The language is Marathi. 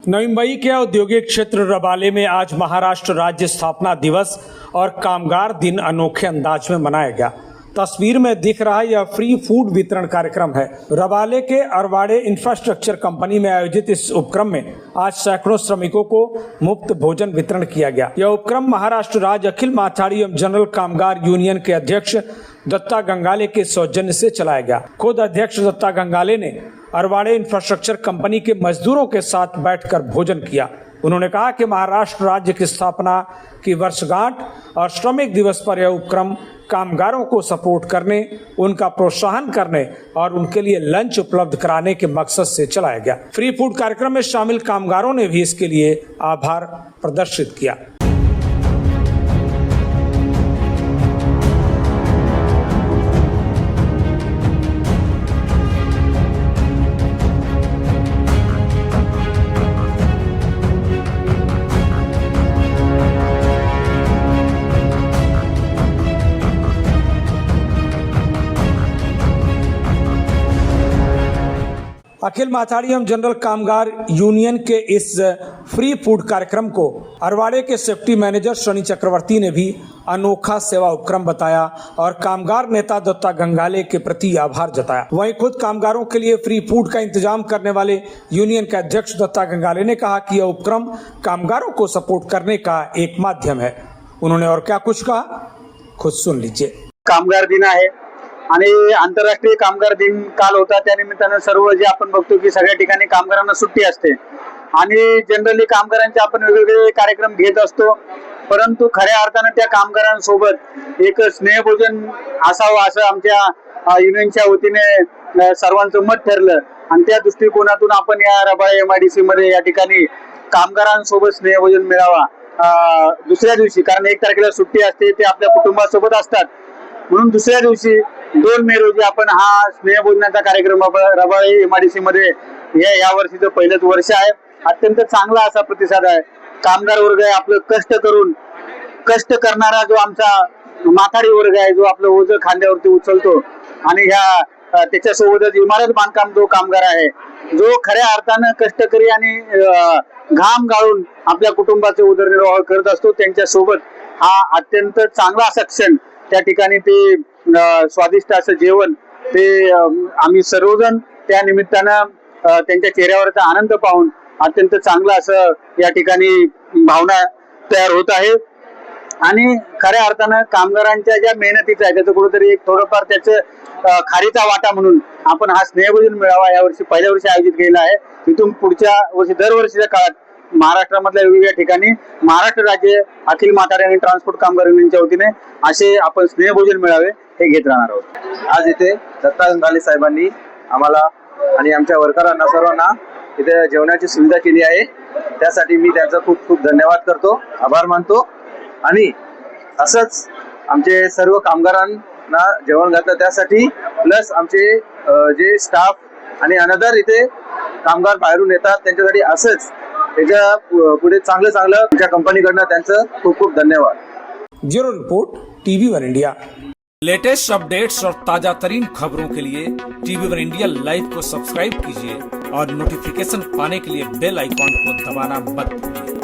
नवी मुंबई के औद्योगिक क्षेत्र रबाले में आज महाराष्ट्र राज्य स्थापना दिवस और कामगार दिन अनोखे अंदाज में मनाया गया। तस्वीर में दिख रहा यह फ्री फूड वितरण कार्यक्रम है। रबाले के अरवाड़े इंफ्रास्ट्रक्चर कंपनी में आयोजित इस उपक्रम में आज सैकड़ों श्रमिकों को मुफ्त भोजन वितरण किया गया। यह उपक्रम महाराष्ट्र राज्य अखिल माथाड़ी एवं जनरल कामगार यूनियन के अध्यक्ष दत्ता गंगाले के सौजन्य से चलाया गया। खुद अध्यक्ष दत्ता गंगाले ने अरवाड़े इंफ्रास्ट्रक्चर कंपनी के मजदूरों के साथ बैठकर भोजन किया। उन्होंने कहा कि महाराष्ट्र राज्य की स्थापना की वर्षगांठ और श्रमिक दिवस पर यह उपक्रम कामगारों को सपोर्ट करने, उनका प्रोत्साहन करने और उनके लिए लंच उपलब्ध कराने के मकसद से चलाया गया। फ्री फूड कार्यक्रम में शामिल कामगारों ने भी इसके लिए आभार प्रदर्शित किया। अखिल माथाड़ी एवं जनरल कामगार यूनियन के इस फ्री फूड कार्यक्रम को अरवाड़े के सेफ्टी मैनेजर शनि चक्रवर्ती ने भी अनोखा सेवा उपक्रम बताया और कामगार नेता दत्ता गंगाले के प्रति आभार जताया। वहीं खुद कामगारों के लिए फ्री फूड का इंतजाम करने वाले यूनियन के अध्यक्ष दत्ता गंगाले ने कहा कि यह उपक्रम कामगारों को सपोर्ट करने का एक माध्यम है। उन्होंने और क्या कुछ कहा, खुद सुन लीजिए। कामगार दिन आहे आणि आंतरराष्ट्रीय कामगार दिन काल होता, त्या निमित्तानं सर्व जे आपण बघतो की सगळ्या ठिकाणी कामगारांना सुट्टी असते आणि जनरली कामगारांचे आपण वेगवेगळे कार्यक्रम घेत असतो, परंतु खऱ्या अर्थानं त्या कामगारांसोबत एक स्नेहभोजन असावं असं आमच्या युनियनच्या वतीने सर्वांचं मत ठरलं आणि त्या दृष्टिकोनातून आपण या रबाळे MIDC मध्ये या ठिकाणी कामगारांसोबत स्नेहभोजन मिळावा दुसऱ्या दिवशी, कारण 1 तारखेला सुट्टी असते, ते आपल्या कुटुंबासोबत असतात, म्हणून दुसऱ्या दिवशी 2 मे रोजी आपण हा स्नेहभोजनाचा कार्यक्रम रबाळे MIDC मध्ये या वर्षीचं पहिलंच वर्ष आहे। अत्यंत चांगला असा प्रतिसाद आहे। कामगार वर्ग आहे, आपलं कष्ट करणारा जो आमचा माथाडी वर्ग आहे, जो आपलं ओझं खांद्यावरती उचलतो आणि ह्या त्याच्यासोबतच इमारत बांधकाम जो कामगार आहे, जो खऱ्या अर्थानं कष्टकरी आणि घाम गाळून आपल्या कुटुंबाचे उदरनिर्वाह करत असतो, त्यांच्यासोबत हा अत्यंत चांगला असा क्षण त्या ठिकाणी ते स्वादिष्ट असं जेवण ते आम्ही सर्वजण त्या निमित्तानं त्यांच्या चेहऱ्यावरचा आनंद पाहून अत्यंत चांगलं असं या ठिकाणी भावना तयार होत आहे आणि खऱ्या अर्थानं कामगारांच्या ज्या मेहनतीचा आहे त्याचं कुठेतरी एक थोडंफार त्याचं खारीचा वाटा म्हणून आपण हा स्नेहभोजन मेळावा यावर्षी पहिल्या वर्षी आयोजित केला आहे। तिथून पुढच्या वर्षी दरवर्षीच्या काळात महाराष्ट्रामधल्या वेगवेगळ्या ठिकाणी महाराष्ट्र राज्य अखिल माथाडी आणि ट्रान्सपोर्ट कामगार युनियनच्या वतीने असे आपण स्नेहभोजन मेळावे हे घेत राहणार आहोत। आज इथे दत्ता गंगाले साहेबांनी आम्हाला आणि आमच्या वर्करांना सर्वांना इथे जेवणाची सुविधा केली आहे, त्यासाठी मी त्यांचा खूप खूप धन्यवाद करतो, आभार मानतो आणि असंच आमचे सर्व कामगारांना जेवण घातलं त्यासाठी, प्लस आमचे जे स्टाफ आणि अनदर इथे कामगार बाहेरून येतात त्यांच्यासाठी असंच त्याच्या पुढे चांगलं आमच्या कंपनीकडनं त्यांचं खूप खूप धन्यवाद। Bureau report TV1 India. Latest updates और ताजा तरीन खबरों के लिए TV1 इंडिया लाइव को सब्सक्राइब कीजिए और नोटिफिकेशन पाने के लिए बेल आइकॉन को दबाना मत भूलिए।